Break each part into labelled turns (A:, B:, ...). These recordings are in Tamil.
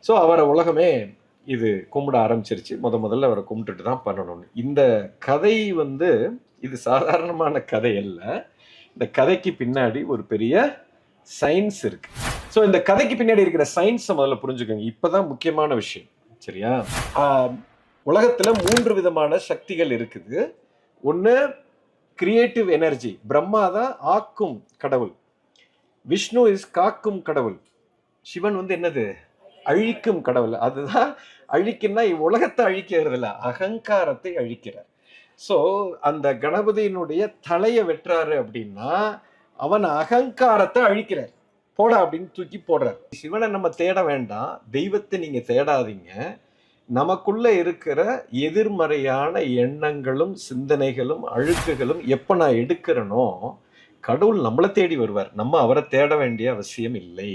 A: ஸோ அவரை உலகமே இது கும்பிட ஆரம்பிச்சிருச்சு. முதல்ல அவரை கும்பிட்டுட்டு தான் பண்ணணும்னு. இந்த கதை வந்து இது சாதாரணமான கதை அல்ல. இந்த கதைக்கு பின்னாடி ஒரு பெரிய சயின்ஸ் இருக்கு. ஸோ இந்த கதைக்கு பின்னாடி இருக்கிற சயின்ஸை முதல்ல புரிஞ்சுக்கோங்க. இப்பதான் முக்கியமான விஷயம். சரியா? உலகத்துல 3 விதமான சக்திகள் இருக்குது. ஒன்று கிரியேட்டிவ் எனர்ஜி. பிரம்மா தான் ஆக்கும் கடவுள். விஷ்ணு இஸ் காக்கும் கடவுள். சிவன் வந்து என்னது? அழிக்கும் கடவுள். அதுதான் அழிக்குன்னா உலகத்தை அழிக்கிறது இல்லை, அகங்காரத்தை அழிக்கிறார். ஸோ அந்த கணபதியினுடைய தலையை வெட்டுறாரு அப்படின்னா அவன் அகங்காரத்தை அழிக்கிறார். போடா அப்படின்னு தூக்கி போடுறார். சிவனை நம்ம தேட வேண்டாம், தெய்வத்தை நீங்க தேடாதீங்க. நமக்குள்ள இருக்கிற எதிர்மறையான எண்ணங்களும் சிந்தனைகளும் அழுக்குகளும் எப்ப நான் எடுக்கிறனோ கடவுள் நம்மளை தேடி வருவார். நம்ம அவரை தேட வேண்டிய அவசியம் இல்லை.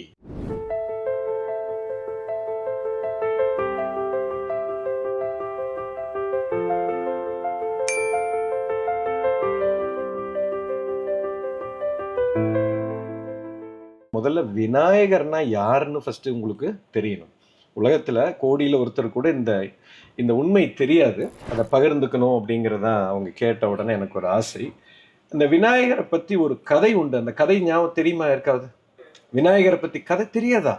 A: முதல்ல விநாயகர்னா யாருன்னு ஃபர்ஸ்ட் உங்களுக்கு தெரியணும். உலகத்துல கோடியில ஒருத்தர் கூட இந்த உண்மை தெரியாது. அதை பகிர்ந்துக்கணும் அப்படிங்கிறதான் அவங்க கேட்ட உடனே எனக்கு ஒரு ஆசை. இந்த விநாயகரை பத்தி ஒரு கதை உண்டு. அந்த கதை ஞாபகம் தெரியுமா இருக்காது? விநாயகரை பத்தி கதை தெரியாதா?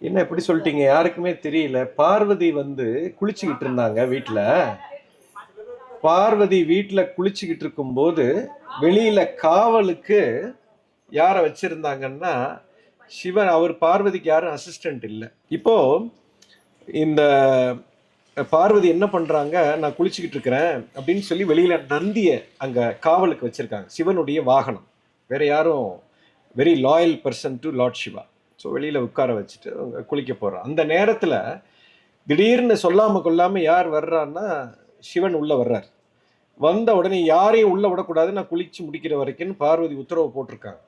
A: என்ன எப்படி சொல்லிட்டீங்க? யாருக்குமே தெரியல. பார்வதி வந்து குளிச்சுக்கிட்டு இருந்தாங்க வீட்டுல. பார்வதி வீட்டுல குளிச்சுக்கிட்டு இருக்கும் போது வெளியில காவலுக்கு யாரை வச்சிருந்தாங்கன்னா சிவன். அவர் பார்வதிக்கு யாரும் அசிஸ்டன்ட் இல்லை. இப்போ இந்த பார்வதி என்ன பண்றாங்க, நான் குளிச்சுக்கிட்டு இருக்கிறேன் அப்படின்னு சொல்லி வெளியில நந்திய அங்க காவலுக்கு வச்சிருக்காங்க. சிவனுடைய வாகனம். வேற யாரும், very loyal person to lord Shiva. So வெளியில உட்கார வச்சுட்டு அவங்க குளிக்க போறான். அந்த நேரத்துல திடீர்னு சொல்லாம கொள்ளாம யார் வர்றான்னா சிவன் உள்ள வர்றார். வந்த உடனே யாரையும் உள்ள விடக்கூடாது, நான் குளிச்சு முடிக்கிற வரைக்கும் பார்வதி உத்தரவு போட்டிருக்காங்க.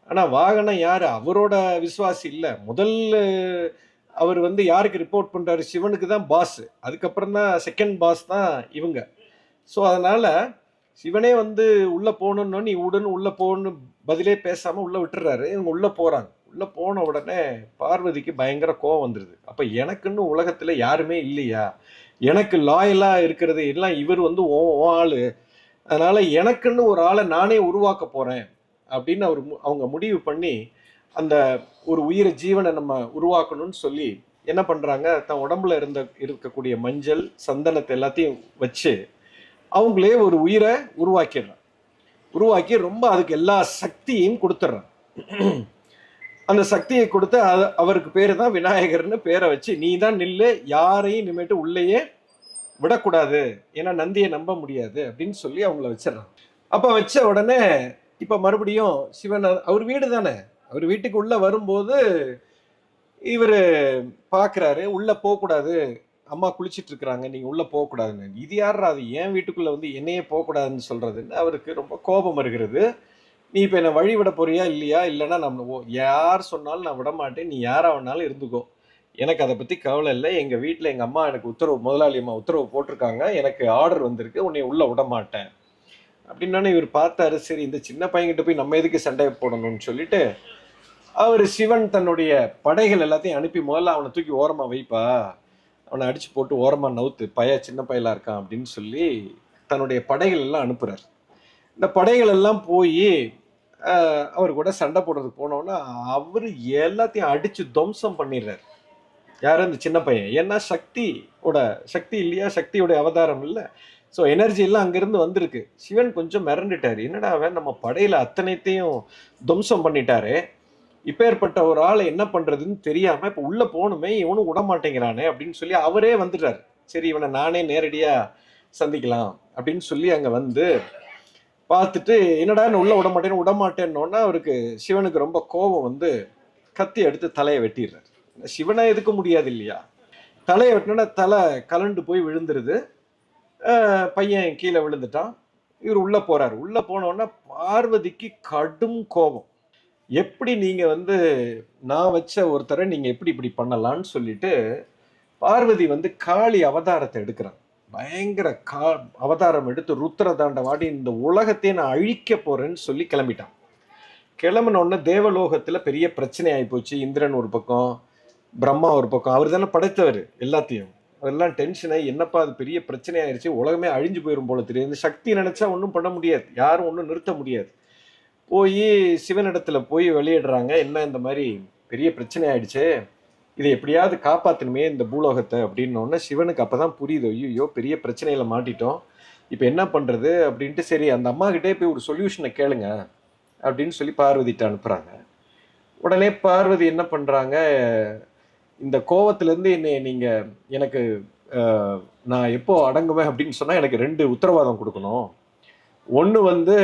A: ஆனா வாகனம் யாரு? அவரோட விசுவாசி இல்லை. முதல்ல அவர் வந்து யாருக்கு ரிப்போர்ட் பண்றாரு? சிவனுக்கு தான் பாஸ். அதுக்கப்புறம் தான் செகண்ட் பாஸ் தான் இவங்க. ஸோ அதனால சிவனே வந்து உள்ள போகணும்னு நீ உடனே உள்ள போகணும்னு பதிலே பேசாம உள்ள விட்டுறாரு. இவங்க உள்ள போறாங்க. உள்ள போன உடனே பார்வதிக்கு பயங்கர கோவம் வந்துருது. அப்ப எனக்குன்னு உலகத்துல யாருமே இல்லையா? எனக்கு லாயலா இருக்கிறது எல்லாம் இவர் வந்து ஆளு. அதனால எனக்குன்னு ஒரு ஆளை நானே உருவாக்க போறேன் அப்படின்னு அவங்க முடிவு பண்ணி அந்த ஒரு உயிரை ஜீவனை நம்ம உருவாக்கணும்னு சொல்லி என்ன பண்றாங்க, தன் உடம்புல இருக்கக்கூடிய மஞ்சள் சந்தனத்தை எல்லாத்தையும் வச்சு அவங்களே ஒரு உயிரை உருவாக்கி ரொம்ப அதுக்கு எல்லா சக்தியையும் கொடுத்துட்றான். அந்த சக்தியை கொடுத்து அவருக்கு பேரு தான் விநாயகர்னு பேரை வச்சு, நீ தான் நில்லு, யாரையும் இனிமேட்டு உள்ளேயே விடக்கூடாது, ஏன்னா நந்தியை நம்ப முடியாது அப்படின்னு சொல்லி அவங்கள வச்சிடறான். அப்ப வச்ச உடனே இப்ப மறுபடியும் சிவன் அவர் வீடு தானே, அவர் வீட்டுக்கு உள்ள வரும்போது இவரு பாக்குறாரு, உள்ள போகக்கூடாது, அம்மா குளிச்சிட்டு இருக்கிறாங்க, நீங்க உள்ள போகக்கூடாதுன்னு. இது யாரா அது என் வீட்டுக்குள்ள வந்து என்னையே போகக்கூடாதுன்னு சொல்றதுன்னு அவருக்கு ரொம்ப கோபம் வருகிறது. நீ இப்ப என்ன வழி விட போறியா இல்லையா? இல்லைன்னா நம்ம யார் சொன்னாலும் நான் விட மாட்டேன், நீ யாரா வேணாலும் இருந்துக்கோ, எனக்கு அதை பத்தி கவலை இல்லை. எங்க வீட்டுல எங்க அம்மா எனக்கு முதலாளி அம்மா உத்தரவு போட்டிருக்காங்க, எனக்கு ஆர்டர் வந்திருக்கு, உன்னை உள்ள விட மாட்டேன் அப்படின்னு இவர் பார்த்தாரு. சரி, இந்த சின்ன பையன்கிட்ட போய் நம்ம எதுக்கு சண்டை போடணும்னு சொல்லிட்டு அவர் சிவன் தன்னுடைய படைகள் எல்லாத்தையும் அனுப்பி, முதல்ல அவனை தூக்கி ஓரமா வைப்பா, அவனை அடிச்சு போட்டு ஓரமா நவுத்து, சின்ன பயலா இருக்கான் அப்படின்னு சொல்லி தன்னுடைய படைகள் எல்லாம் அனுப்புறாரு. இந்த படைகள் எல்லாம் போய் அவர் கூட சண்டை போடுறதுக்கு போனோன்னா அவரு எல்லாத்தையும் அடிச்சு துவம்சம் பண்ணிடுறாரு. யாரும் இந்த சின்ன பையன். ஏன்னா சக்தி இல்லையா, சக்தியோட அவதாரம் இல்லை. ஸோ எனர்ஜி எல்லாம் அங்கிருந்து வந்திருக்கு. சிவன் கொஞ்சம் மிரண்டுட்டாரு. என்னடா அவன் நம்ம படையில அத்தனைத்தையும் துவம்சம் பண்ணிட்டாரு, இப்பேற்பட்ட ஒரு ஆளை என்ன பண்றதுன்னு தெரியாம இப்ப உள்ள போகணுமே, இவனும் விட மாட்டேங்கிறானே அப்படின்னு சொல்லி அவரே வந்துட்டாரு. சரி, இவனை நானே நேரடியா சந்திக்கலாம் அப்படின்னு சொல்லி அங்க வந்து பார்த்துட்டு, என்னடா உள்ள விட மாட்டேன்னோன்னா அவருக்கு சிவனுக்கு ரொம்ப கோபம் வந்து கத்தி எடுத்து தலையை வெட்டிடுறாரு. சிவனை எதுக்க முடியாது இல்லையா? தலையை வெட்டினா தலை கலண்டு போய் விழுந்துருது. பையன் கீழே விழுந்துட்டான். இவர் உள்ள போறாரு. உள்ள போனோன்னா பார்வதிக்கு கடும் கோபம். எப்படி நீங்க வந்து நான் வச்ச ஒருத்தரை நீங்க எப்படி இப்படி பண்ணலான்னு சொல்லிட்டு பார்வதி வந்து காளி அவதாரத்தை எடுக்கிறான். பயங்கர அவதாரம் எடுத்து ருத்ர தாண்டவாடி இந்த உலகத்தையே நான் அழிக்க போறேன்னு சொல்லி கிளம்பிட்டான். கிளம்பின உடனே தேவலோகத்துல பெரிய பிரச்சனை ஆகி போச்சு. இந்திரன் ஒரு பக்கம், பிரம்மா ஒரு பக்கம், அவர் தானே படைத்தவர் எல்லாத்தையும். அதெல்லாம் டென்ஷன் ஆகி என்னப்பா அது பெரிய பிரச்சனை ஆயிடுச்சு, உலகமே அழிஞ்சு போயிடும் போல தெரியும், இந்த சக்தி நினைச்சா ஒன்றும் பண்ண முடியாது, யாரும் ஒன்றும் நிறுத்த முடியாது. போய் சிவனிடத்துல போய் வெளியிடுறாங்க, என்ன இந்த மாதிரி பெரிய பிரச்சனை ஆயிடுச்சு, இதை எப்படியாவது காப்பாற்றணுமே இந்த பூலோகத்தை அப்படின்னோடனே சிவனுக்கு அப்பதான் புரியுது, ஐயோ பெரிய பிரச்சனையில மாட்டிட்டோம், இப்போ என்ன பண்றது அப்படின்ட்டு. சரி அந்த அம்மா கிட்டே போய் ஒரு சொல்யூஷனை கேளுங்க அப்படின்னு சொல்லி பார்வதிட்ட அனுப்புறாங்க. உடனே பார்வதி என்ன பண்றாங்க, இந்த கோவத்திலேருந்து என்னை நீங்க எனக்கு நான் எப்போ அடங்குவேன் அப்படின்னு சொன்னா எனக்கு 2 உத்தரவாதம் கொடுக்கணும். ஒன்று வந்து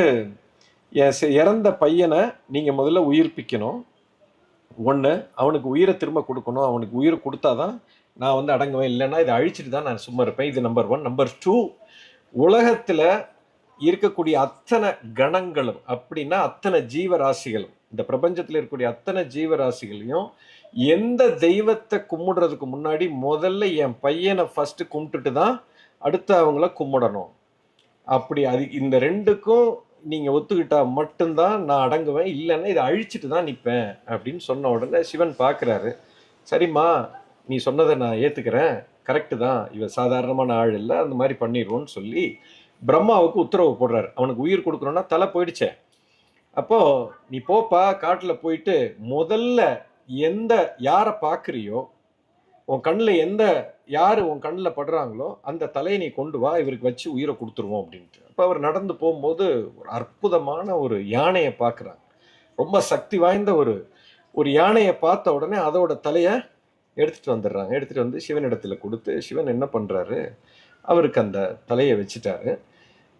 A: இறந்த பையனை நீங்க முதல்ல உயிர்ப்பிக்கணும், ஒன்று அவனுக்கு உயிரை திரும்ப கொடுக்கணும், அவனுக்கு உயிர் கொடுத்தாதான் நான் வந்து அடங்குவேன், இல்லைன்னா இதை அழிச்சிட்டு தான் நான் சும்மா இருப்பேன். இது நம்பர் 1. நம்பர் 2, உலகத்துல இருக்கக்கூடிய அத்தனை கணங்களும் அப்படின்னா அத்தனை ஜீவராசிகளும், இந்த பிரபஞ்சத்தில் இருக்கக்கூடிய அத்தனை ஜீவராசிகளையும் எந்த தெய்வத்தை கும்பிடுறதுக்கு முன்னாடி முதல்ல என் பையனை ஃபர்ஸ்ட் கும்பிட்டுட்டு தான் அடுத்து அவங்கள கும்பிடணும். அப்படி அது இந்த 2க்கும் நீங்க ஒத்துக்கிட்டா மட்டும்தான் நான் அடங்குவேன், இல்லைன்னா இதை அழிச்சிட்டு தான் நிற்பேன் அப்படின்னு சொன்ன உடனே சிவன் பார்க்குறாரு, சரிம்மா நீ சொன்னதை நான் ஏற்றுக்கிறேன், கரெக்டு தான், இவ சாதாரணமான ஆள் இல்லை, அந்த மாதிரி பண்ணிடுவோன்னு சொல்லி பிரம்மாவுக்கு உத்தரவு போடுறாரு. அவனுக்கு உயிர் கொடுக்கணும்னா தலை போயிடுச்சே, அப்போ நீ போப்பா காட்டில் போயிட்டு முதல்ல யாரை பார்க்குறியோ, உன் கண்ணில் யார் உன் கண்ணில் படுறாங்களோ அந்த தலையை நீ கொண்டு வா, இவருக்கு வச்சு உயிரை கொடுத்துருவோம் அப்படின்ட்டு. அப்போ அவர் நடந்து போகும்போது ஒரு அற்புதமான ஒரு யானையை பார்க்குறாங்க, ரொம்ப சக்தி வாய்ந்த ஒரு யானையை பார்த்த உடனே அதோட தலையை எடுத்துகிட்டு வந்துடுறாங்க. எடுத்துகிட்டு வந்து சிவனிடத்தில் கொடுத்து சிவன் என்ன பண்ணுறாரு, அவருக்கு அந்த தலையை வச்சுட்டாரு.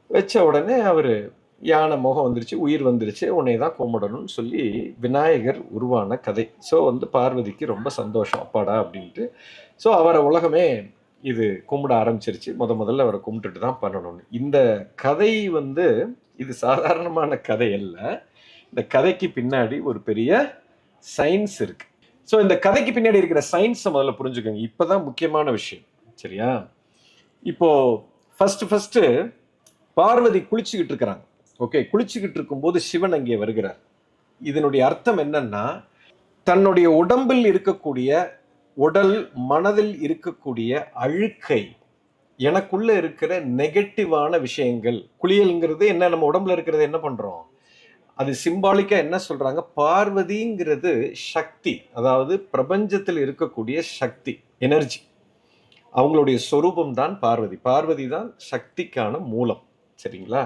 A: வச்ச உடனே அவர் யானை முகம் வந்துருச்சு, உயிர் வந்துருச்சு, உன்னை தான் கும்பிடணும்னு சொல்லி விநாயகர் உருவான கதை. ஸோ வந்து பார்வதிக்கு ரொம்ப சந்தோஷம், அப்பாடா அப்படின்ட்டு. ஸோ அவரை உலகமே இது கும்பிட ஆரம்பிச்சிருச்சு, முதல்ல அவரை கும்பிட்டுட்டு தான் பண்ணணும்னு. இந்த கதை வந்து இது சாதாரணமான கதை அல்ல, இந்த கதைக்கு பின்னாடி ஒரு பெரிய சயின்ஸ் இருக்கு. ஸோ இந்த கதைக்கு பின்னாடி இருக்கிற சயின்ஸை முதல்ல புரிஞ்சுக்கோங்க, இப்போதான் முக்கியமான விஷயம், சரியா? இப்போ ஃபர்ஸ்ட் பார்வதி குளிச்சுக்கிட்டு இருக்கிறாங்க. ஓகே, குளிச்சுக்கிட்டு இருக்கும்போது சிவன் அங்கே வருகிறார். இதனுடைய அர்த்தம் என்னன்னா, தன்னுடைய உடம்பில் இருக்கக்கூடிய உடல் மனதில் இருக்கக்கூடிய அழுக்கை, எனக்குள்ள இருக்கிற நெகட்டிவான விஷயங்கள், குளியல்ங்கிறது என்ன, நம்ம உடம்புல இருக்கிறது என்ன பண்றோம், அது சிம்பாலிக்கா என்ன சொல்றாங்க, பார்வதிங்கிறது சக்தி, அதாவது பிரபஞ்சத்தில் இருக்கக்கூடிய சக்தி, எனர்ஜி, அவங்களுடைய சொரூபம் தான் பார்வதி. பார்வதி தான் சக்திக்கான மூலம், சரிங்களா?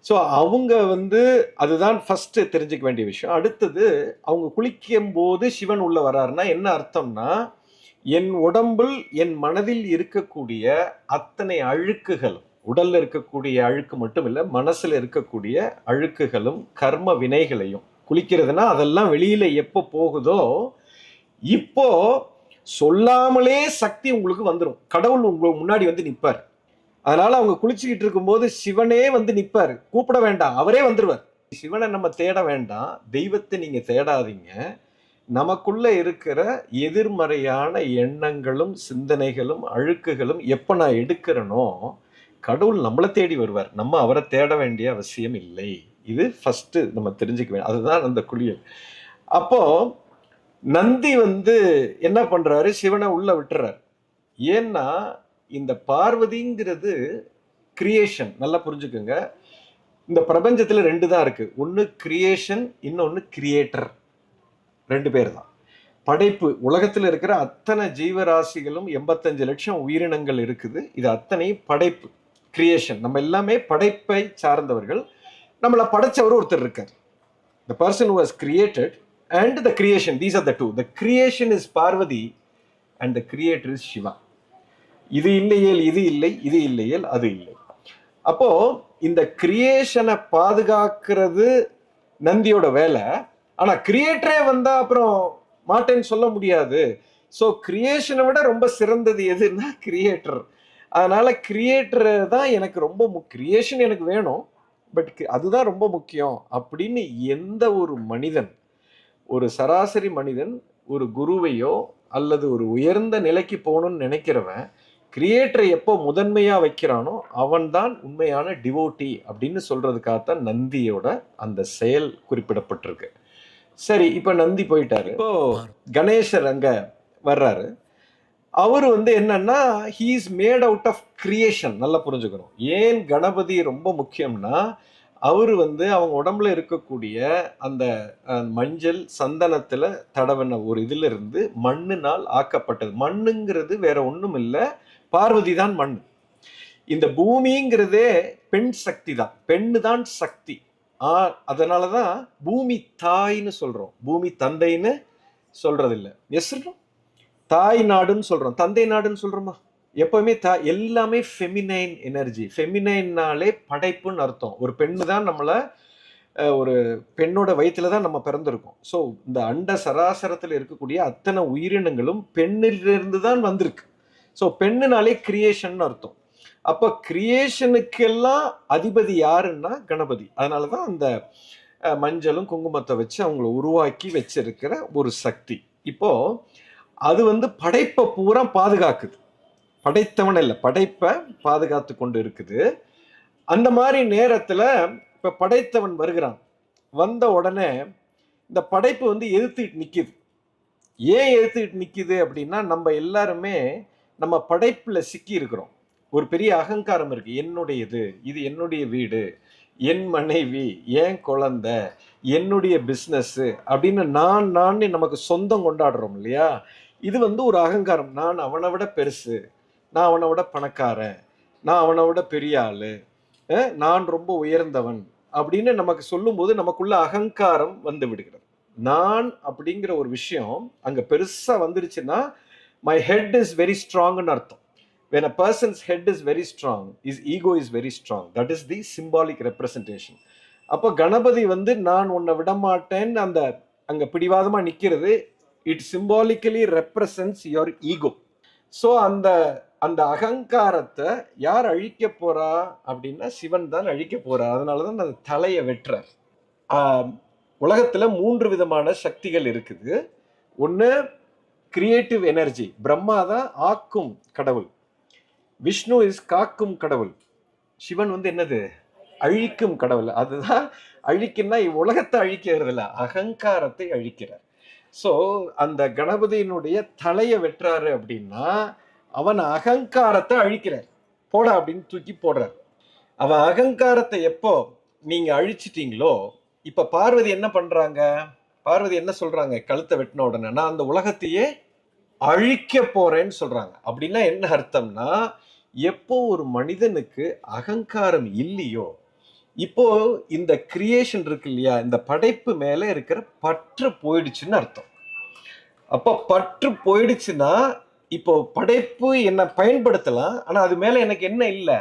A: ஸோ அவங்க வந்து அதுதான் ஃபர்ஸ்ட் தெரிஞ்சுக்க வேண்டிய விஷயம். அடுத்தது, அவங்க குளிக்கும் போது சிவன் உள்ள வராருன்னா என்ன அர்த்தம்னா, என் உடம்பில் என் மனதில் இருக்கக்கூடிய அத்தனை அழுக்குகளும், உடல்ல இருக்கக்கூடிய அழுக்கு மட்டும் இல்லை, மனசுல இருக்கக்கூடிய அழுக்குகளும் கர்ம வினைகளையும், குளிக்கிறதுனா அதெல்லாம் வெளியில எப்போ போகுதோ இப்போ சொல்லாமலே சக்தி உங்களுக்கு வந்துடும், கடவுள் உங்களுக்கு முன்னாடி வந்து நிற்பார். அதனால அவங்க குளிச்சுக்கிட்டு இருக்கும்போது சிவனே வந்து நிற்பாரு, கூப்பிட வேண்டாம், அவரே வந்துருவார். சிவனை நம்ம தேட வேண்டாம், தெய்வத்தை நீங்க தேடாதீங்க, நமக்குள்ள இருக்கிற எதிர்மறையான எண்ணங்களும் சிந்தனைகளும் அழுக்குகளும் எப்ப நான் எடுக்கிறனோ கடவுள் நம்மளை தேடி வருவார், நம்ம அவரை தேட வேண்டிய அவசியம் இல்லை. இது ஃபர்ஸ்ட் நம்ம தெரிஞ்சுக்க வேண்டிய, அதுதான் அந்த குளியல். அப்போ நந்தி வந்து என்ன பண்றாரு, சிவனை உள்ள விட்டுறாரு. ஏன்னா இந்த பார்வதிங்கிறது கிரியேஷன், நல்லா புரிஞ்சுக்கோங்க. இந்த பிரபஞ்சத்துல 2 தான் இருக்கு, ஒன்னு கிரியேஷன், இன்னொன்னு கிரியேட்டர். 2 பேர் தான். படைப்பு, உலகத்துல இருக்கிற அத்தனை ஜீவராசிகளும் 85 லட்சம் உயிரினங்கள் இருக்குது, இது அத்தனை படைப்பு, கிரியேஷன். நம்ம எல்லாமே படைப்பை சார்ந்தவர்கள், நம்மளை படைச்சவர் ஒருத்தர் இருக்கார். The person who has created and the creation, these are the two. The creation is Parvati and the creator is Shiva. இது இல்லையேல் இது இல்லை, இது இல்லையேல் அது இல்லை. அப்போ இந்த கிரியேஷனை பாதுகாக்கிறது நந்தியோட வேலை. ஆனா கிரியேட்டரே வந்தா அப்புறம் மாட்டேன்னு சொல்ல முடியாது. ஸோ கிரியேஷனை விட ரொம்ப சிறந்தது எதுன்னா கிரியேட்டர். அதனால கிரியேட்டர் தான் எனக்கு ரொம்ப கிரியேஷன் எனக்கு வேணும், பட் அதுதான் ரொம்ப முக்கியம் அப்படின்னு எந்த ஒரு மனிதன், ஒரு சராசரி மனிதன் ஒரு குருவையோ அல்லது ஒரு உயர்ந்த நிலைக்கு போகணும்னு நினைக்கிறவன் கிரியேட்டரை எப்போ முதன்மையா வைக்கிறானோ அவன் தான் உண்மையான டிவோட்டி அப்படின்னு சொல்றதுக்காகத்தான் நந்தியோட அந்த செயல் குறிப்பிடப்பட்டிருக்கு. சரி, இப்ப நந்தி போயிட்டாரு. இப்போ கணேசர் அங்க வர்றாரு. அவர் வந்து என்னன்னா he is made out of creation. நல்லா புரிஞ்சுக்கணும். ஏன் கணபதி ரொம்ப முக்கியம்னா, அவரு வந்து அவங்க உடம்புல இருக்கக்கூடிய அந்த மஞ்சள் சந்தனத்துல தடவின ஒரு இதுல இருந்து மண்ணினால் ஆக்கப்பட்டது. மண்ணுங்கிறது வேற ஒண்ணும் இல்ல, பார்வதி தான் மண். இந்த பூமிங்கிறதே பெண் சக்தி தான், பெண்ணு தான் சக்தி. அதனாலதான் பூமி தாய்ன்னு சொல்றோம், பூமி தந்தைன்னு சொல்றது இல்ல. எஸ், தாய் நாடுன்னு சொல்றோம், தந்தை நாடுன்னு சொல்றோமா? எப்பவுமே எல்லாமே ஃபெமினைன் எனர்ஜி. ஃபெமினைன்னாலே படைப்புன்னு அர்த்தம். ஒரு பெண்ணு தான் நம்மள ஒரு பெண்ணோட வயிற்றுல தான் நம்ம பிறந்திருக்கோம். ஸோ இந்த அண்ட சராசரத்தில் இருக்கக்கூடிய அத்தனை உயிரினங்களும் பெண்ணிலிருந்து தான் வந்திருக்கு. ஸோ பெண்ணுனாலே கிரியேஷன் அர்த்தம். அப்போ கிரியேஷனுக்கெல்லாம் அதிபதி யாருன்னா கணபதி. அதனால தான் அந்த மஞ்சளும் குங்குமத்தை வச்சு அவங்கள உருவாக்கி வச்சிருக்கிற ஒரு சக்தி. இப்போ அது வந்து படைப்பை பூரா பாதுகாக்குது. படைத்தவன் இல்லை, படைப்பை பாதுகாத்து கொண்டு இருக்குது. அந்த மாதிரி நேரத்தில் இப்போ படைத்தவன் வருகிறான். வந்த உடனே இந்த படைப்பு வந்து எதிர்த்துட்டு நிற்கிது. ஏன் எதிர்த்துட்டு நிற்கிது அப்படின்னா, நம்ம எல்லாருமே நம்ம படைப்பில் சிக்கி இருக்கிறோம். ஒரு பெரிய அகங்காரம் இருக்கு. என்னுடையது, இது என்னுடைய வீடு, என் மனைவி, என் குழந்தை, என்னுடைய பிஸ்னஸ் அப்படின்னு நான் நமக்கு சொந்தம் கொண்டாடுறோம் இல்லையா? இது வந்து ஒரு அகங்காரம். நான் அவனை விட பெருசு, நான் அவனை விட பணக்காரன், நான் அவனை விட பெரிய ஆளு, நான் ரொம்ப உயர்ந்தவன் அப்படின்னு நமக்கு சொல்லும்போது நமக்குள்ள அகங்காரம் வந்து விடுகிறது. நான் அப்படிங்கிற ஒரு விஷயம் அங்க பெருசா வந்துருச்சுன்னா மை ஹெட் இஸ் வெரி ஸ்ட்ராங்னு அர்த்தம். when a person's head is very strong, his ego is very strong. That is the symbolic representation. அப்போ கணபதி வந்து நான் உன்னை விடமாட்டேன்னு அந்த அங்க பிடிவாதமா நிக்கிறது, it symbolically represents your ego. So அந்த அந்த அகங்காரத்தை யார் அழிக்க போறா அப்படின்னா சிவன் தான் அழிக்க போறா. அதனாலதான் அந்த தலையை வெட்டுறார். உலகத்துல 3 விதமான சக்திகள் இருக்குது. ஒன்று கிரியேட்டிவ் எனர்ஜி, பிரம்மா தான் ஆக்கும் கடவுள், விஷ்ணு இஸ் காக்கும் கடவுள், சிவன் வந்து என்னது அழிக்கும் கடவுள். அதுதான் அழிக்குன்னா உலகத்தை அழிக்கிறது இல்லை, அகங்காரத்தை அழிக்கிறார். ஸோ அந்த கணபதியினுடைய தலையை வெட்டுறாரு அப்படின்னா அவன் அகங்காரத்தை அழிக்கிறார். போடா அப்படின்னு தூக்கி போடுறார். அவன் அகங்காரத்தை எப்போ நீங்க அழிச்சிட்டீங்களோ, இப்ப பார்வதி என்ன பண்றாங்க? பார்வதி என்ன சொல்றாங்க? கழுத்தை வெட்டின உடனே நான் அந்த உலகத்தையே அழிக்க போறேன்னு சொல்றாங்க. அப்படின்னா என்ன அர்த்தம்னா, எப்போ ஒரு மனிதனுக்கு அகங்காரம் இல்லையோ, இப்போ இந்த கிரியேஷன் இருக்கு இல்லையா, இந்த படைப்பு மேல இருக்கிற பற்று போயிடுச்சுன்னு அர்த்தம். அப்போ பற்று போயிடுச்சுன்னா இப்போ படைப்பு என்ன பயன்படுத்தலாம், ஆனா அது மேல எனக்கு என்ன இல்லை,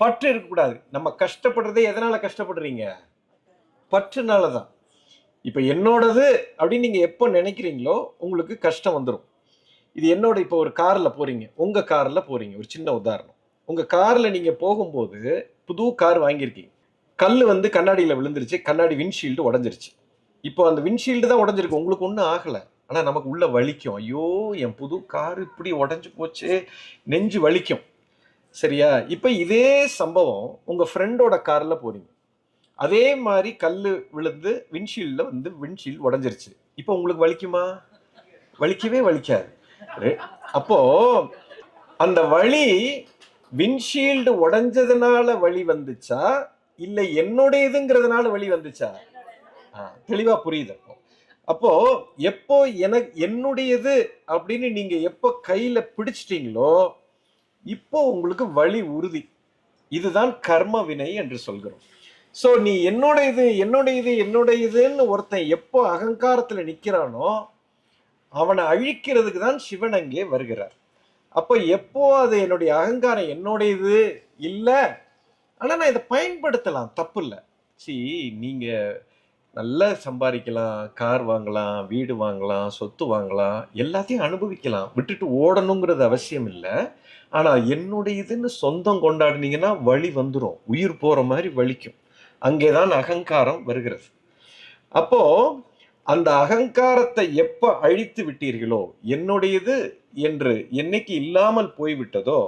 A: பற்று இருக்கக்கூடாது. நம்ம கஷ்டப்படுறதே எதனால கஷ்டப்படுறீங்க? பற்றுனாலதான். இப்ப என்னோடது அப்படின்னு நீங்க எப்போ நினைக்கிறீங்களோ உங்களுக்கு கஷ்டம் வந்துடும். இது என்னோட. இப்போ ஒரு கார்ல போறீங்க, உங்க கார்ல போறீங்க, ஒரு சின்ன உதாரணம். உங்க கார்ல நீங்க போகும்போது புது கார் வாங்கியிருக்கீங்க, கல் வந்து கண்ணாடியில விழுந்துருச்சு, கண்ணாடி விண்ட்ஷீல்டு உடஞ்சிருச்சு. இப்போ அந்த விண்ட்ஷீல்டு தான் உடஞ்சிருக்கு, உங்களுக்கு ஒன்றும் ஆகல, ஆனா நமக்கு உள்ள வலிக்கும். ஐயோ என் புது கார் இப்படி உடஞ்சு போச்சு, நெஞ்சு வலிக்கும். சரியா? இப்ப இதே சம்பவம் உங்க ஃப்ரெண்டோட கார்ல போறீங்க, அதே மாதிரி கல்லு விழுந்து விண்ட்ஷீல்ட்ல வந்து விண்ட்ஷீல்டு உடஞ்சிருச்சு. இப்போ உங்களுக்கு வலிக்குமா? வலிக்கவே வலிக்காது. அப்போ அந்த வலி விண்ட்ஷீல்டு உடைஞ்சதுனால வலி வந்துச்சா, இல்ல என்னுடையதுங்கிறதுனால வலி வந்துச்சா? தெளிவா புரியுது. அப்போ எப்போ எனக்கு என்னுடையது அப்படின்னு நீங்க எப்போ கையில பிடிச்சிட்டீங்களோ, இப்போ உங்களுக்கு வலி உறுதி. இதுதான் கர்ம வினை என்று சொல்கிறோம். சோ நீ என்னுடையது என்னுடையது என்னுடையதுன்னு ஒருத்தன் எப்போ அகங்காரத்துல நிக்கிறானோ அவனை அழிக்கிறதுக்கு தான் சிவன் அங்கே வருகிறார். அப்போ எப்போ அது என்னுடைய அகங்காரம் என்னுடையது இல்லை, ஆனா நான் இதை பயன்படுத்தலாம், தப்பு இல்லை. நீங்க நல்லா சம்பாதிக்கலாம், கார் வாங்கலாம், வீடு வாங்கலாம், சொத்து வாங்கலாம், எல்லாத்தையும் அனுபவிக்கலாம், விட்டுட்டு ஓடணுங்கிறது அவசியம் இல்லை. ஆனா என்னுடையதுன்னு சொந்தம் கொண்டாடினீங்கன்னா வலி வந்துடும், உயிர் போற மாதிரி வலிக்கும். அங்கேதான் அகங்காரம் வருகிறது. அப்போ அந்த அகங்காரத்தை எப்ப அழித்து விட்டீர்களோ, என்னுடையது என்று என்னைக்கு இல்லாமல் போய்விட்டதோ,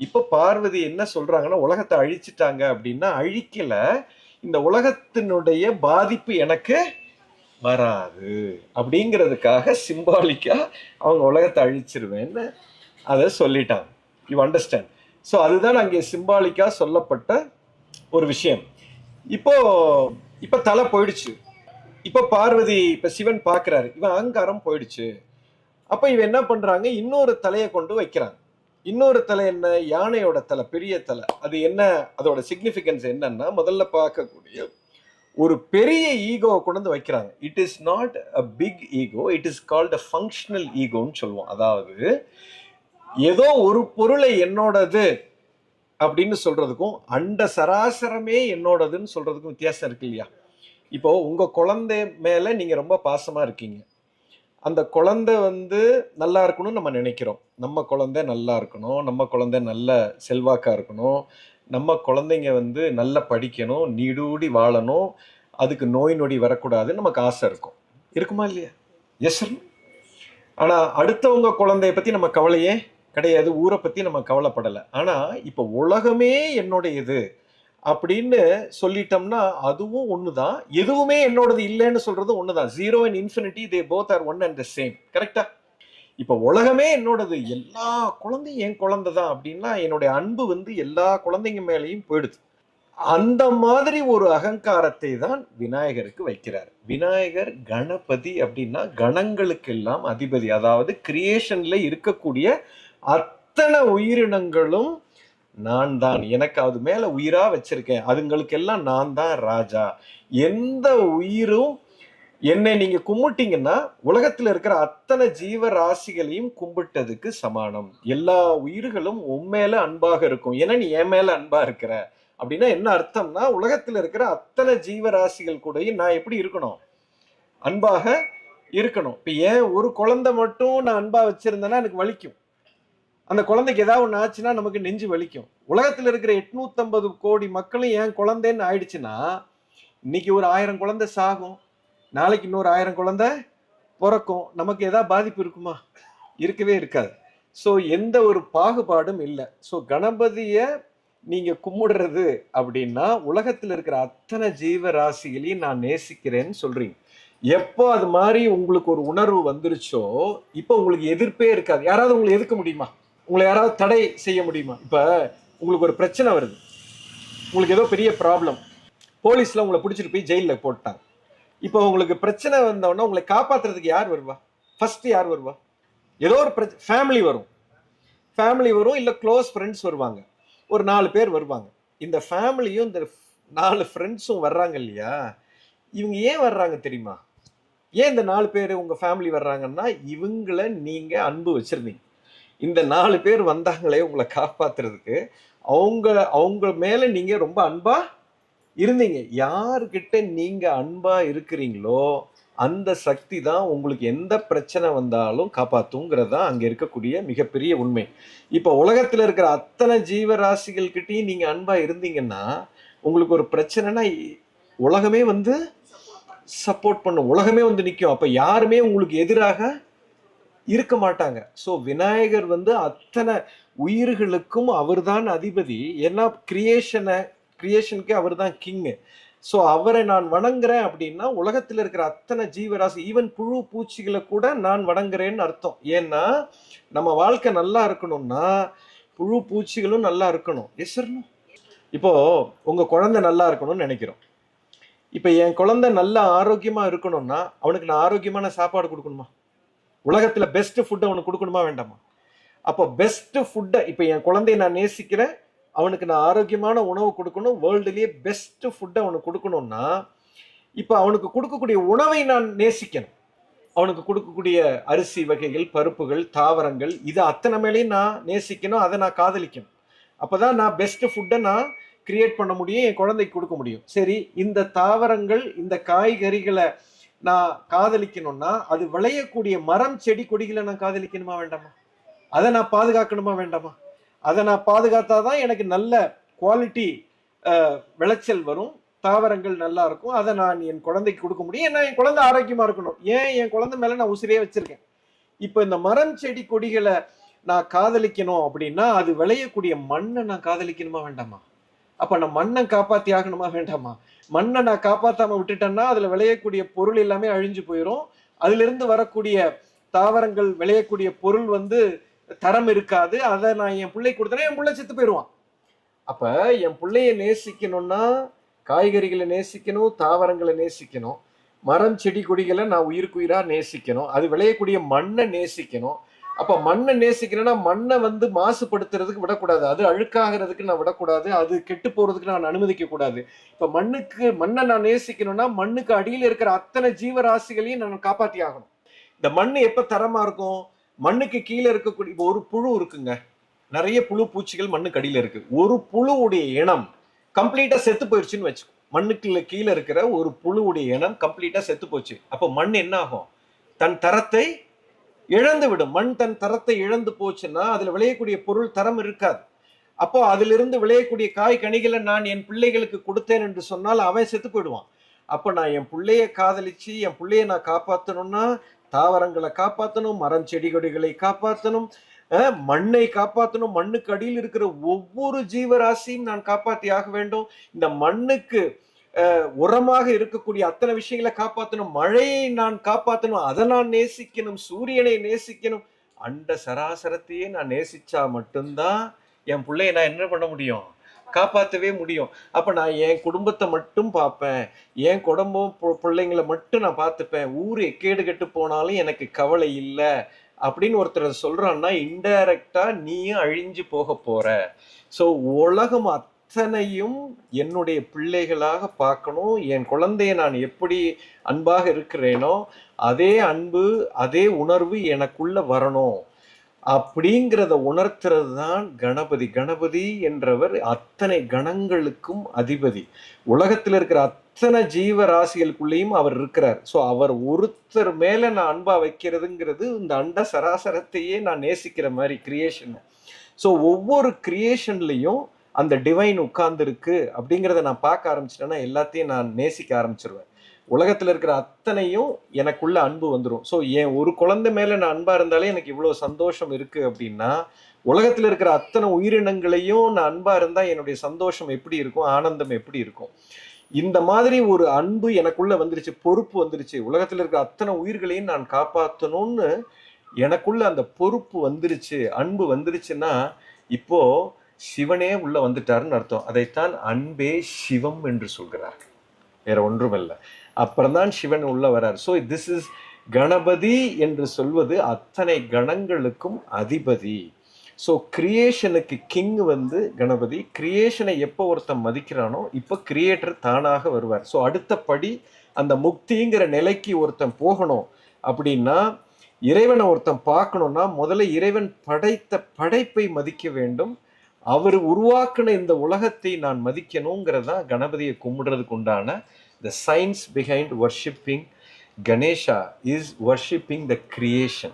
A: இப்ப பார்வதி என்ன சொல்றாங்கன்னா உலகத்தை அழிச்சிட்டாங்க அப்படின்னா, அழிக்கல, இந்த உலகத்தினுடைய பாதிப்பு எனக்கு வராது. அப்படிங்கிறதுக்காக சிம்பாலிக்கா அவங்க உலகத்தை அழிச்சிருவேன்னு அதை சொல்லிட்டாங்க. You understand? ஸோ அதுதான் அங்கே சிம்பாலிக்கா சொல்லப்பட்ட ஒரு விஷயம். இப்போ இப்போ தலை போயிடுச்சு. இப்போ பார்வதி, இப்போ சிவன் பார்க்குறாரு, இவன் அகங்காரம் போயிடுச்சு. அப்போ இவன் என்ன பண்றாங்க, இன்னொரு தலையை கொண்டு வைக்கிறாங்க. இன்னொரு தலை என்ன? யானையோட தலை, பெரிய தலை. அது என்ன, அதோட சிக்னிஃபிகன்ஸ் என்னன்னா, முதல்ல பார்க்கக்கூடிய ஒரு பெரிய ஈகோவை கொண்டு வந்து வைக்கிறாங்க. It is not a big ego, it is called a functional ஈகோன்னு சொல்லுவோம். அதாவது ஏதோ ஒரு பொருளை என்னோடது அப்படின்னு சொல்றதுக்கும் அண்ட சராசரமே என்னோடதுன்னு சொல்றதுக்கும் வித்தியாசம் இருக்கு இல்லையா? இப்போ உங்க குழந்தை மேல நீங்க ரொம்ப பாசமா இருக்கீங்க. அந்த குழந்தை நல்லா இருக்கணும்னு நம்ம நினைக்கிறோம். நம்ம குழந்தை நல்லா இருக்கணும், நம்ம குழந்தை நல்ல செல்வாக்கா இருக்கணும், நம்ம குழந்தைங்க நல்லா படிக்கணும், நீடூடி வாழணும், அதுக்கு நோய் நொடி வரக்கூடாதுன்னு நமக்கு ஆசை இருக்கும். இருக்குமா இல்லையா? Yes sir. ஆனா அடுத்தவங்க குழந்தைய பத்தி நம்ம கவலையே கிடையாது, ஊரை பத்தி நம்ம கவலைப்படலை. ஆனா இப்போ உலகமே என்னுடையது அப்படின்னு சொல்லிட்டோம்னா அதுவும் ஒண்ணுதான், எதுவுமே என்னோடது இல்லைன்னு சொல்றது ஒண்ணுதான். Zero and infinity, they both are one and the same. கரெக்டா? இப்ப உலகமே என்னோடது, எல்லா குழந்தையும் என் குழந்தை தான் அப்படின்னா என்னுடைய அன்பு எல்லா குழந்தைங்க மேலேயும் போயிடுது. அந்த மாதிரி ஒரு அகங்காரத்தை தான் விநாயகருக்கு வைக்கிறார். விநாயகர் கணபதி அப்படின்னா கணங்களுக்கெல்லாம் அதிபதி. அதாவது கிரியேஷன்ல இருக்கக்கூடிய அத்தனை உயிரினங்களும் நான் தான், எனக்கு அது மேல உயிரா வச்சிருக்கேன், அதுங்களுக்கெல்லாம் நான் தான் ராஜா. எந்த உயிரும் என்னை நீங்க கும்பிட்டீங்கன்னா உலகத்துல இருக்கிற அத்தனை ஜீவ ராசிகளையும் கும்பிட்டதுக்கு சமானம். எல்லா உயிர்களும் உண்மையில அன்பாக இருக்கும், ஏன்னா நீ என் மேல அன்பா இருக்கிற. அப்படின்னா என்ன அர்த்தம்னா, உலகத்துல இருக்கிற அத்தனை ஜீவராசிகள் கூடயும் நான் எப்படி இருக்கணும்? அன்பாக இருக்கணும். இப்ப ஏன் ஒரு குழந்தை மட்டும் நான் அன்பா வச்சிருந்தேன்னா எனக்கு வலிக்கும். அந்த குழந்தைக்கு ஏதாவது ஒன்று ஆச்சுன்னா நமக்கு நெஞ்சு வலிக்கும். உலகத்துல இருக்கிற 850 கோடி மக்களும் என் குழந்தைன்னு ஆயிடுச்சுன்னா இன்னைக்கு ஒரு 1000 குழந்தை சாகும், நாளைக்கு இன்னொரு 1000 குழந்தை பிறக்கும். நமக்கு ஏதாவது பாதிப்பு இருக்குமா? இருக்கவே இருக்காது. ஸோ எந்த ஒரு பாகுபாடும் இல்லை. ஸோ கணபதிய நீங்க கும்பிடுறது அப்படின்னா உலகத்துல இருக்கிற அத்தனை ஜீவராசிகளையும் நான் நேசிக்கிறேன்னு சொல்றீங்க. எப்போ அது மாதிரி உங்களுக்கு ஒரு உணர்வு வந்துருச்சோ இப்போ உங்களுக்கு எதிர்ப்பே இருக்காது. யாராவது உங்களை எதிர்க்க முடியுமா? உங்களை யாராவது தடை செய்ய முடியுமா? இப்ப உங்களுக்கு ஒரு பிரச்சனை வருது, உங்களுக்கு ஏதோ பெரிய ப்ராப்ளம், போலீஸ்ல உங்களை பிடிச்சிட்டு போய் ஜெயிலில் போட்டாங்க. இப்போ உங்களுக்கு பிரச்சனை வந்தோடனே உங்களை காப்பாத்துறதுக்கு யார் வருவா? ஃபர்ஸ்ட் யார் வருவா? ஏதோ ஒரு ஃபேமிலி வரும், இல்லை க்ளோஸ் ஃப்ரெண்ட்ஸ் வருவாங்க, ஒரு 4 பேர் வருவாங்க. இந்த ஃபேமிலியும் இந்த 4 ஃப்ரெண்ட்ஸும் வர்றாங்க இல்லையா? இவங்க ஏன் வர்றாங்க தெரியுமா? ஏன் இந்த 4 பேர் உங்க ஃபேமிலி வர்றாங்கன்னா, இவங்களை நீங்க அன்பு வச்சிருந்தீங்க. இந்த 4 பேர் வந்தாங்களே உங்களை காப்பாத்துறதுக்கு, அவங்க மேல நீங்க ரொம்ப அன்பா இருந்தீங்க. யாருக்கிட்ட நீங்க அன்பா இருக்கிறீங்களோ அந்த சக்தி தான் உங்களுக்கு எந்த பிரச்சனை வந்தாலும் காப்பாத்துங்கிறது தான் அங்க இருக்கக்கூடிய மிகப்பெரிய உண்மை. இப்ப உலகத்துல இருக்கிற அத்தனை ஜீவராசிகள் கிட்டையும் நீங்க அன்பா இருந்தீங்கன்னா உங்களுக்கு ஒரு பிரச்சனைனா உலகமே சப்போர்ட் பண்ணும், உலகமே நிற்கும். அப்ப யாருமே உங்களுக்கு எதிராக இருக்க மாட்டாங்க. ஸோ விநாயகர் அத்தனை உயிர்களுக்கும் அவர் தான் அதிபதி. ஏன்னா கிரியேஷனுக்கு அவர் தான் கிங்கு. ஸோ அவரை நான் வணங்குறேன் அப்படின்னா உலகத்தில் இருக்கிற அத்தனை ஜீவராசி, ஈவன் புழு பூச்சிகளை கூட நான் வணங்குறேன்னு அர்த்தம். ஏன்னா நம்ம வாழ்க்கை நல்லா இருக்கணும்னா புழு பூச்சிகளும் நல்லா இருக்கணும். Yes sir. இப்போ உங்க குழந்தை நல்லா இருக்கணும்னு நினைக்கிறோம். இப்போ என் குழந்தை நல்லா ஆரோக்கியமா இருக்கணும்னா அவனுக்கு நான் ஆரோக்கியமான சாப்பாடு கொடுக்கணுமா? உலகத்துல பெஸ்ட் ஃபுட் அவனுக்கு கொடுக்கணுமா வேண்டாமா? அப்போ பெஸ்ட் ஃபுட்டை, இப்போ என் குழந்தைய நான் நேசிக்கிறேன், அவனுக்கு நான் ஆரோக்கியமான உணவு கொடுக்கணும், வேர்ல்டுலேயே பெஸ்ட் ஃபுட்டை அவனுக்கு கொடுக்கணும்னா இப்போ அவனுக்கு கொடுக்கக்கூடிய உணவை நான் நேசிக்கணும். அவனுக்கு கொடுக்கக்கூடிய அரிசி வகைகள், பருப்புகள், தாவரங்கள், இது அத்தனை மேலேயும் நான் நேசிக்கணும், அதை நான் காதலிக்கணும். அப்போதான் நான் பெஸ்ட் ஃபுட்டை நான் கிரியேட் பண்ண முடியும், என் குழந்தைக்கு கொடுக்க முடியும். சரி, இந்த தாவரங்கள், இந்த காய்கறிகளை நான் காதலிக்கணும்னா அது விளையக்கூடிய மரம் செடி கொடிகளை நான் காதலிக்கணுமா வேண்டாமா? அதை நான் பாதுகாக்கணுமா வேண்டாமா? அதை நான் பாதுகாத்தாதான் எனக்கு நல்ல குவாலிட்டி விளைச்சல் வரும், தாவரங்கள் நல்லா இருக்கும், அதை நான் என் குழந்தைக்கு கொடுக்க முடியும். ஏன்னா என் குழந்தை ஆரோக்கியமா இருக்கணும். ஏன்? என் குழந்தை மேல நான் உசிரியே வச்சிருக்கேன். இப்போ இந்த மரம் செடி கொடிகளை நான் காதலிக்கணும் அப்படின்னா அது விளையக்கூடிய மண்ணை நான் காதலிக்கணுமா வேண்டாமா? அப்ப நான் மண்ணை காப்பாத்தி ஆகணுமா வேண்டாமா? மண்ணை நான் காப்பாத்தாம விட்டுட்டேன்னா அதுல விளையக்கூடிய பொருள் எல்லாமே அழிஞ்சு போயிடும். அதுல இருந்து வரக்கூடிய தாவரங்கள் விளையக்கூடிய பொருள் வந்து தரம் இருக்காது. அதை நான் என் பிள்ளை கொடுத்தேன்னா என் பிள்ளை செத்து போயிடுவான். அப்ப என் பிள்ளைய நேசிக்கணும்னா காய்கறிகளை நேசிக்கணும், தாவரங்களை நேசிக்கணும், மரம் செடி கொடிகளை நான் உயிருக்குயிரா நேசிக்கணும், அது விளையக்கூடிய மண்ணை நேசிக்கணும். அப்ப மண்ணை நேசிக்கணும்னா மண்ணை வந்து மாசுபடுத்துறதுக்கு விடக்கூடாது, அது அழுக்காகிறதுக்கு நான் விடக்கூடாது, அது கெட்டு போறதுக்கு நான் அனுமதிக்க கூடாது. இப்ப மண்ணை நான் நேசிக்கணும்னா மண்ணுக்கு அடியில் இருக்கிற அத்தனை ஜீவராசிகளையும் நான் காப்பாத்தி ஆகணும். இந்த மண்ணு எப்ப தரமா இருக்கும்? மண்ணுக்கு கீழே இருக்கக்கூடிய இப்போ ஒரு புழு இருக்குங்க, நிறைய புழு பூச்சிகள் மண்ணுக்கு அடியில இருக்கு. ஒரு புழுவுடைய இனம் கம்ப்ளீட்டா செத்து போயிடுச்சுன்னு வச்சுக்கோ. மண்ணுக்குள்ள கீழே இருக்கிற ஒரு புழுவுடைய இனம் கம்ப்ளீட்டா செத்து போச்சு. அப்போ மண் என்ன ஆகும்? தன் தரத்தை இழந்து விடும். மண் தன் தரத்தை இழந்து போச்சுன்னா அதுல விளையக்கூடிய பொருள் தரம் இருக்காது. அப்போ அதிலிருந்து விளையக்கூடிய காய் கனிகளை நான் என் பிள்ளைகளுக்கு கொடுத்தேன் என்று சொன்னால் அவன் செத்து போயிடுவான். அப்ப நான் என் பிள்ளைய காதலிச்சு என் பிள்ளைய நான் காப்பாற்றணும்னா தாவரங்களை காப்பாற்றணும், மரம் செடி கொடிகளை காப்பாற்றணும், மண்ணை காப்பாற்றணும், மண்ணுக்கு அடியில் இருக்கிற ஒவ்வொரு ஜீவராசியும் நான் காப்பாற்றி ஆக வேண்டும். இந்த மண்ணுக்கு உரமாக இருக்கக்கூடிய அத்தனை விஷயங்களை காப்பாற்றணும், மழையை நான் காப்பாற்றணும், அதை நான் நேசிக்கணும், சூரியனை நேசிக்கணும், அண்ட சராசரத்தையே நான் நேசிச்சா மட்டும்தான் என் பிள்ளைய நான் என்ன பண்ண முடியும்? காப்பாற்றவே முடியும். அப்ப நான் என் குடும்பத்தை மட்டும் பார்ப்பேன், என் குடும்பம் பிள்ளைங்களை மட்டும் நான் பார்த்துப்பேன், ஊர் எக்கேடு கெட்டு போனாலும் எனக்கு கவலை இல்லை அப்படின்னு ஒருத்தர் சொல்றான்னா இன்டைரக்டா நீயும் அழிஞ்சு போக போற. ஸோ உலகம் அத்தனையும் என்னுடைய பிள்ளைகளாக பார்க்கணும். என் குழந்தைய நான் எப்படி அன்பாக இருக்கிறேனோ அதே அன்பு அதே உணர்வு எனக்குள்ள வரணும் அப்படிங்கிறத உணர்த்துறது தான் கணபதி. கணபதி என்றவர் அத்தனை கணங்களுக்கும் அதிபதி. உலகத்தில் இருக்கிற அத்தனை ஜீவராசிகளுக்குள்ளேயும் அவர் இருக்கிறார். ஸோ அவர் ஒருத்தர் மேல நான் அன்பா வைக்கிறதுங்கிறது இந்த அண்ட சராசரத்தையே நான் நேசிக்கிற மாதிரி கிரியேஷன். ஸோ ஒவ்வொரு கிரியேஷன்லையும் அந்த டிவைன் உட்கார்ந்து இருக்கு அப்படிங்கிறத நான் பார்க்க ஆரம்பிச்சிட்டேன்னா எல்லாத்தையும் நான் நேசிக்க ஆரம்பிச்சிருவேன். உலகத்துல இருக்கிற அத்தனையும் எனக்குள்ள அன்பு வந்துடும். ஸோ என் ஒரு குழந்தை மேல நான் அன்பா இருந்தாலே எனக்கு இவ்வளவு சந்தோஷம் இருக்கு அப்படின்னா உலகத்துல இருக்கிற அத்தனை உயிரினங்களையும் நான் அன்பா இருந்தா என்னுடைய சந்தோஷம் எப்படி இருக்கும், ஆனந்தம் எப்படி இருக்கும்? இந்த மாதிரி ஒரு அன்பு எனக்குள்ள வந்துருச்சு, பொறுப்பு வந்துருச்சு, உலகத்துல இருக்கிற அத்தனை உயிர்களையும் நான் காப்பாற்றணும்னு எனக்குள்ள அந்த பொறுப்பு வந்துருச்சு, அன்பு வந்துருச்சுன்னா இப்போ சிவனே உள்ள வந்துட்டாருன்னு அர்த்தம். அதைத்தான் அன்பே சிவம் என்று சொல்கிறார், வேற ஒன்றுமல்ல. அப்புறம்தான் சிவன் உள்ள வர்றார். ஸோ திஸ் இஸ் கணபதி என்று சொல்வது அத்தனை கணங்களுக்கும் அதிபதி. ஸோ கிரியேஷனுக்கு கிங் வந்து கணபதி. கிரியேஷனை எப்போ ஒருத்தன் மதிக்கிறானோ இப்போ கிரியேட்டர் தானாக வருவார். ஸோ அடுத்த படி அந்த முக்திங்கிற நிலைக்கு ஒருத்தன் போகணும் அப்படின்னா, இறைவனை ஒருத்தன் பார்க்கணும்னா முதல்ல இறைவன் படைத்த படைப்பை மதிக்க வேண்டும். அவர் உருவாக்குன இந்த உலகத்தை நான் மதிக்கணுங்கிறதா கணபதியை கும்பிடுறதுக்கு உண்டான the science behind worshipping Ganesha is worshipping the creation.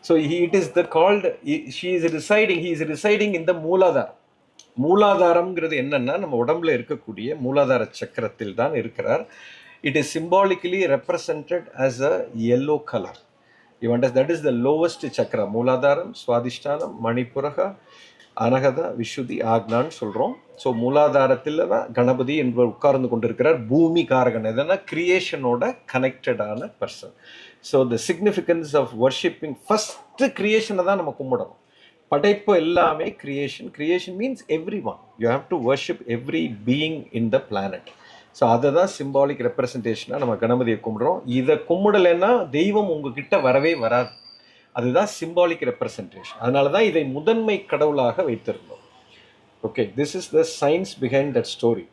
A: So it is called, he is residing in the மூலாதாரம். மூலாதாரம்ங்கிறது என்னன்னா நம்ம உடம்புல இருக்கக்கூடிய மூலாதார சக்கரத்தில் தான் இருக்கிறார். It is symbolically represented as a yellow color. That is the lowest chakra. மூலாதாரம், சுவாதிஷ்டானம், மணிப்புரகா, அனகதா, விஷுதி, ஆக்னான்னு சொல்கிறோம். ஸோ மூலாதாரத்தில் தான் கணபதி என்பவர் உட்கார்ந்து கொண்டிருக்கிறார். பூமி காரகன் எதனா கிரியேஷனோட கனெக்டடான person. So the significance of worshipping, first கிரியேஷனை தான் நம்ம கும்பிடணும். படைப்பு எல்லாமே creation. Creation means every one. You have to worship every being in the planet. So அதை தான் சிம்பாலிக் ரெப்ரசன்டேஷனாக நம்ம கணபதியை கும்பிடுறோம். இதை கும்பிடலைன்னா தெய்வம் உங்ககிட்ட வரவே வராது. அதுதான் சிம்பாலிக் ரெப்ரசன்டேஷன். அதனால தான் இதை முதன்மை கடவுளாக வைத்திருந்தோம். Okay, this is the science behind that story.